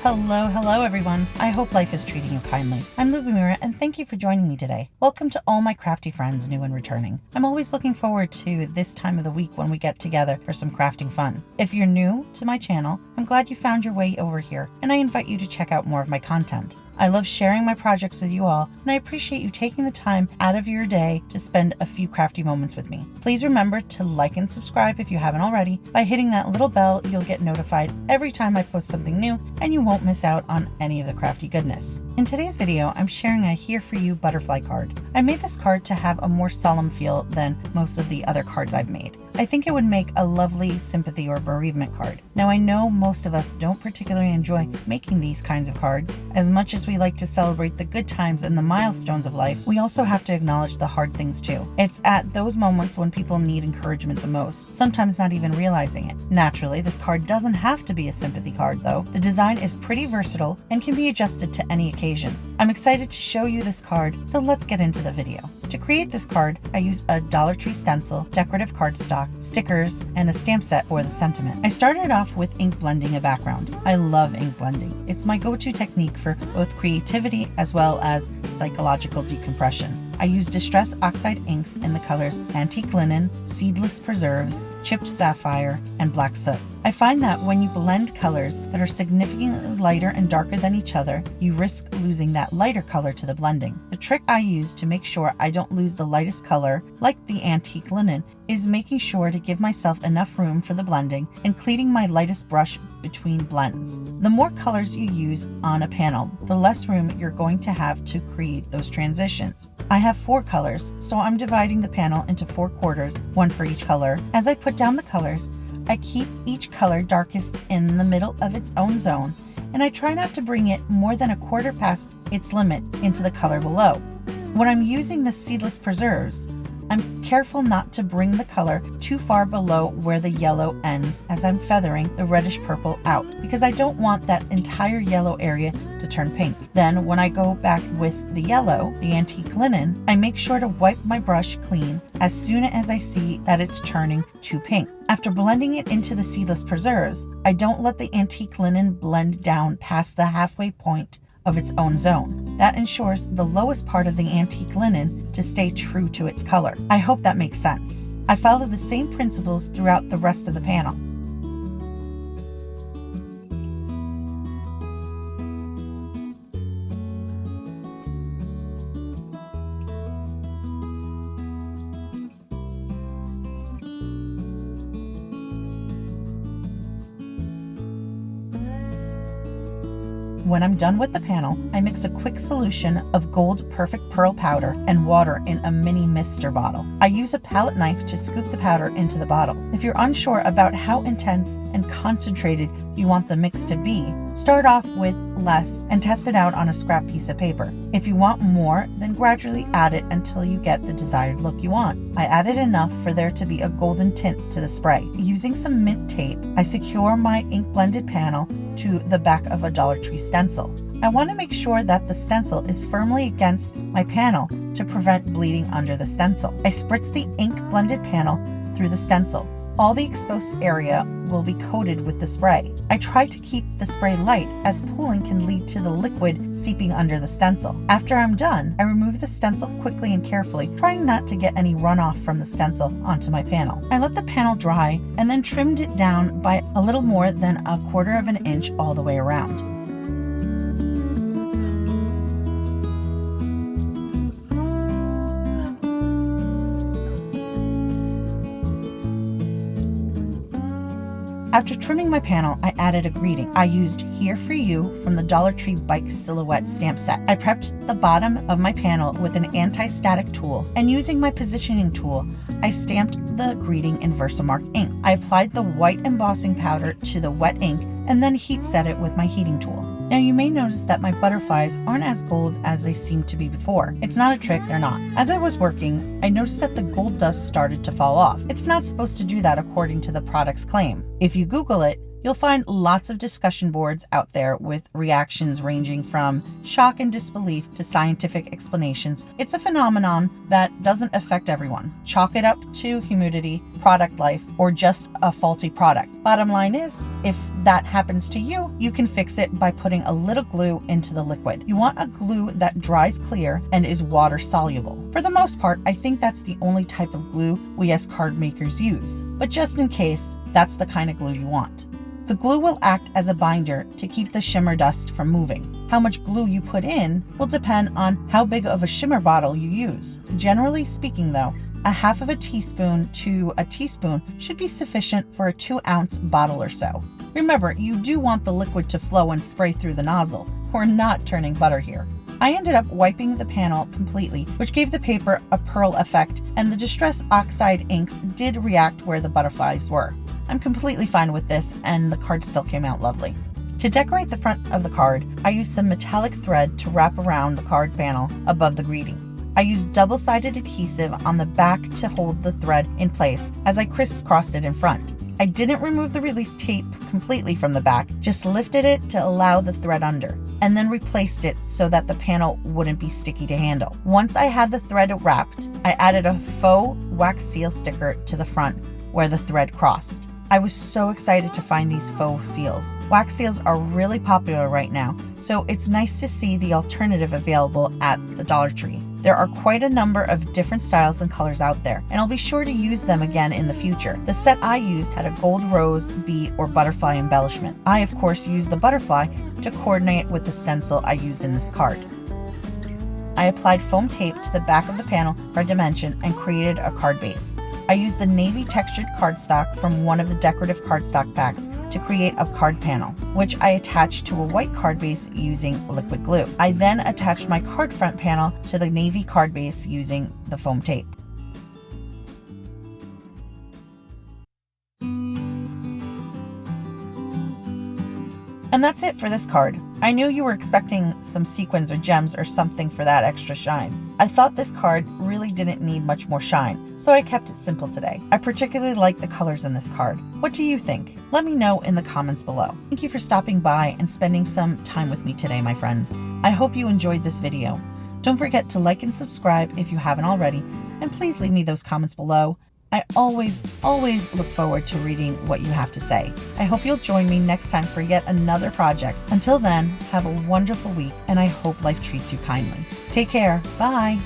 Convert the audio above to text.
Hello everyone. I hope life is treating you kindly. I'm Lubomira and thank you for joining me today. Welcome to all my crafty friends, new and returning. I'm always looking forward to this time of the week when we get together for some crafting fun. If you're new to my channel, I'm glad you found your way over here and I invite you to check out more of my content. I love sharing my projects with you all, and I appreciate you taking the time out of your day to spend a few crafty moments with me. Please remember to like and subscribe if you haven't already. By hitting that little bell, you'll get notified every time I post something new, and you won't miss out on any of the crafty goodness. In today's video, I'm sharing a Here For You butterfly card. I made this card to have a more solemn feel than most of the other cards I've made. I think it would make a lovely sympathy or bereavement card. Now I know most of us don't particularly enjoy making these kinds of cards. As much as we like to celebrate the good times and the milestones of life, we also have to acknowledge the hard things too. It's at those moments when people need encouragement the most, sometimes not even realizing it. Naturally, this card doesn't have to be a sympathy card though. The design is pretty versatile and can be adjusted to any occasion. I'm excited to show you this card, so let's get into the video. To create this card, I used a Dollar Tree stencil, decorative cardstock, stickers, and a stamp set for the sentiment. I started off with ink blending a background. I love ink blending. It's my go-to technique for both creativity as well as psychological decompression. I use distress oxide inks in the colors Antique Linen, Seedless Preserves, Chipped Sapphire, and Black Soot. I find that when you blend colors that are significantly lighter and darker than each other, you risk losing that lighter color to the blending. The trick I use to make sure I don't lose the lightest color, like the Antique Linen, is making sure to give myself enough room for the blending and cleaning my lightest brush between blends. The more colors you use on a panel, the less room you're going to have to create those transitions. I have 4 colors, so I'm dividing the panel into 4 quarters, one for each color. As I put down the colors, I keep each color darkest in the middle of its own zone, and I try not to bring it more than a quarter past its limit into the color below. When I'm using the Seedless Preserves, I'm careful not to bring the color too far below where the yellow ends as I'm feathering the reddish purple out, because I don't want that entire yellow area to turn pink. Then when I go back with the yellow, the Antique Linen, I make sure to wipe my brush clean as soon as I see that it's turning to pink. After blending it into the Seedless Preserves, I don't let the Antique Linen blend down past the halfway point of its own zone. That ensures the lowest part of the Antique Linen to stay true to its color. I hope that makes sense. I follow the same principles throughout the rest of the panel. When I'm done with the panel, I mix a quick solution of Gold Perfect Pearl powder and water in a mini mister bottle. I use a palette knife to scoop the powder into the bottle. If you're unsure about how intense and concentrated you want the mix to be, start off with less and test it out on a scrap piece of paper. If you want more, then gradually add it until you get the desired look you want. I added enough for there to be a golden tint to the spray. Using some mint tape, I secure my ink blended panel to the back of a Dollar Tree stencil. I want to make sure that the stencil is firmly against my panel to prevent bleeding under the stencil. I spritz the ink blended panel through the stencil. All the exposed area will be coated with the spray. I try to keep the spray light, as pooling can lead to the liquid seeping under the stencil. After I'm done, I remove the stencil quickly and carefully, trying not to get any runoff from the stencil onto my panel. I let the panel dry and then trimmed it down by a little more than a quarter of an inch all the way around. After trimming my panel, I added a greeting. I used Here For You from the Dollar Tree Bike Silhouette stamp set. I prepped the bottom of my panel with an anti-static tool, and using my positioning tool, I stamped the greeting in Versamark ink. I applied the white embossing powder to the wet ink and then heat set it with my heating tool. Now you may notice that my butterflies aren't as gold as they seemed to be before. It's not a trick, they're not. As I was working, I noticed that the gold dust started to fall off. It's not supposed to do that according to the product's claim. If you Google it, You'll find lots of discussion boards out there with reactions ranging from shock and disbelief to scientific explanations. It's a phenomenon that doesn't affect everyone. Chalk it up to humidity, product life, or just a faulty product. Bottom line is, if that happens to you, you can fix it by putting a little glue into the liquid. You want a glue that dries clear and is water soluble. For the most part, I think that's the only type of glue we as card makers use. But just in case, that's the kind of glue you want. The glue will act as a binder to keep the shimmer dust from moving. How much glue you put in will depend on how big of a shimmer bottle you use. Generally speaking though, a half of a teaspoon to a teaspoon should be sufficient for a 2-ounce bottle or so. Remember, you do want the liquid to flow and spray through the nozzle. We're not turning butter here. I ended up wiping the panel completely, which gave the paper a pearl effect, and the Distress Oxide inks did react where the butterflies were. I'm completely fine with this, and the card still came out lovely. To decorate the front of the card, I used some metallic thread to wrap around the card panel above the greeting. I used double-sided adhesive on the back to hold the thread in place as I crisscrossed it in front. I didn't remove the release tape completely from the back, just lifted it to allow the thread under, and then replaced it so that the panel wouldn't be sticky to handle. Once I had the thread wrapped, I added a faux wax seal sticker to the front where the thread crossed. I was so excited to find these faux seals. Wax seals are really popular right now, so it's nice to see the alternative available at the Dollar Tree. There are quite a number of different styles and colors out there, and I'll be sure to use them again in the future. The set I used had a gold rose, bee, or butterfly embellishment. I, of course, used the butterfly to coordinate with the stencil I used in this card. I applied foam tape to the back of the panel for dimension and created a card base. I used the navy textured cardstock from one of the decorative cardstock packs to create a card panel, which I attached to a white card base using liquid glue. I then attached my card front panel to the navy card base using the foam tape. And that's it for this card. I knew you were expecting some sequins or gems or something for that extra shine. I thought this card really didn't need much more shine, so I kept it simple today. I particularly like the colors in this card. What do you think? Let me know in the comments below. Thank you for stopping by and spending some time with me today, my friends. I hope you enjoyed this video. Don't forget to like and subscribe if you haven't already, and please leave me those comments below. I always look forward to reading what you have to say. I hope you'll join me next time for yet another project. Until then, have a wonderful week, and I hope life treats you kindly. Take care. Bye.